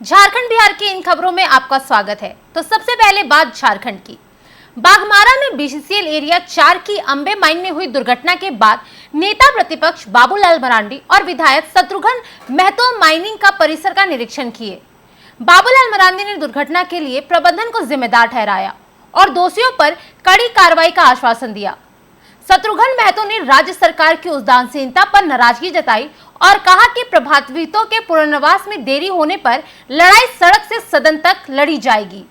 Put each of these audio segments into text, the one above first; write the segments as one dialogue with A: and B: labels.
A: झारखंड बिहार की इन खबरों में आपका स्वागत है। तो सबसे पहले बात झारखंड की। बाघमारा में बीसीसीएल एरिया 4 की अंबे माइन में हुई दुर्घटना के बाद नेता प्रतिपक्ष बाबूलाल मरांडी और विधायक शत्रुघ्न महतो माइनिंग का परिसर का निरीक्षण किए। बाबूलाल मरांडी ने दुर्घटना के लिए प्रबंधन को जिम्मेदार ठहराया और दोषियों पर कड़ी कार्रवाई का आश्वासन दिया। शत्रुघ्न महतो ने राज्य सरकार की उदासीनता पर नाराजगी जताई और कहा कि प्रभावितों के पुनर्वास में देरी होने पर लड़ाई सड़क से सदन तक लड़ी जाएगी।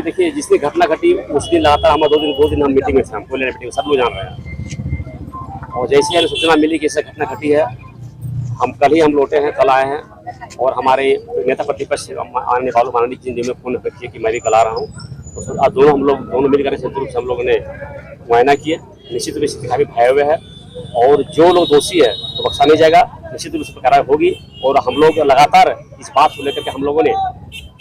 B: देखिए, जिसने घटना घटी उस दिन लगातार हम दो दिन हम मीटिंग में थे, हम बोले मीटिंग सब लोग जान रहे हैं। और जैसे ही हमें सूचना मिली कि ऐसा घटना घटी है, हम कल ही लौटे हैं, कल आए हैं और हमारे नेता प्रतिपक्ष माननीय बाबूलाल मरांडी जी ने फोन किया कि मैं भी कल आ रहा हूँ। तो आज दोनों मिलकर संयुक्त रूप से हम लोगों ने मुआयना किए। निश्चित रूप से काफी भय हुए है और जो लोग दोषी है तो बख्शा नहीं जाएगा, निश्चित रूप से कार्रवाई होगी। और हम लोग लगातार इस बात को लेकर के हम लोगों ने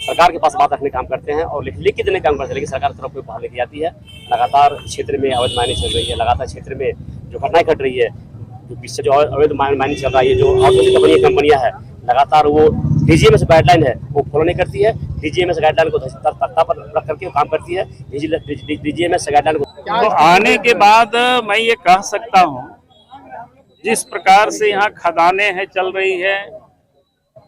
B: सरकार के पास बात रखने का काम करते हैं और लिख के देने का काम करते हैं, लेकिन सरकार की तरफ कोई बात लेके आती है। लगातार क्षेत्र में अवैध माइनिंग चल रही है, लगातार क्षेत्र में जो घटनाएं घट रही है, जो अवैध माइनिंग चल रहा है, जो औद्योगिक कंपनियां हैं, लगातार वो डीजीएमएस गाइडलाइन है वो फॉलो नहीं करती है। डीजीएमएस गाइडलाइन को तख्ता पर रख करके काम करती है। डीजीएमएस गाइडलाइन को
C: तो आने के बाद मैं ये कह सकता हूँ, जिस प्रकार से यहाँ खदानें हैं चल रही है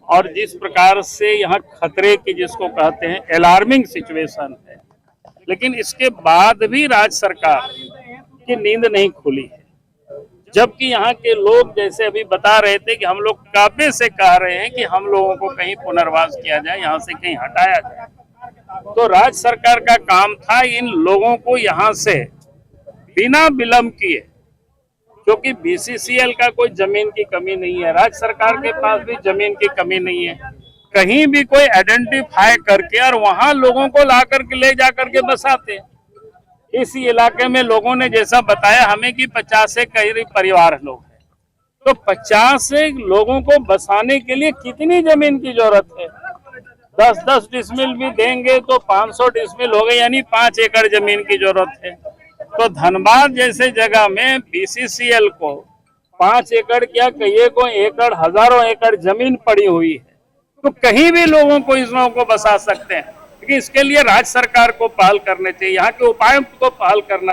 C: और जिस प्रकार से यहाँ खतरे की जिसको कहते हैं अलार्मिंग सिचुएशन है, लेकिन इसके बाद भी राज्य सरकार की नींद नहीं खुली है। जबकि यहाँ के लोग जैसे अभी बता रहे थे कि हम लोग काबे से कह रहे हैं कि हम लोगों को कहीं पुनर्वास किया जाए, यहाँ से कहीं हटाया जाए। तो राज्य सरकार का काम था इन लोगों को यहाँ से बिना विलंब किए, क्योंकि बीसीसीएल का कोई जमीन की कमी नहीं है, राज्य सरकार के पास भी जमीन की कमी नहीं है, कहीं भी कोई आइडेंटिफाई करके और वहां लोगों को ला करके ले जा करके बसाते। इसी इलाके में लोगों ने जैसा बताया हमें कि 50 से करीब परिवार लोग हैं, तो 50 से लोगों को बसाने के लिए कितनी जमीन की जरूरत है? 10-10 डिसमिल भी देंगे तो 500 डिसमिल हो गए, यानी 5 एकड़ जमीन की जरूरत है। तो धनबाद जैसे जगह में बीसीसीएल को 5 एकड़ क्या कहिए को एकड़ हजारों एकड़ जमीन पड़ी हुई है, तो कहीं भी लोगों को इस लोगों को बसा सकते हैं। लेकिन इसके लिए राज्य सरकार को पहल करनी चाहिए, यहाँ के उपायों को पहल करना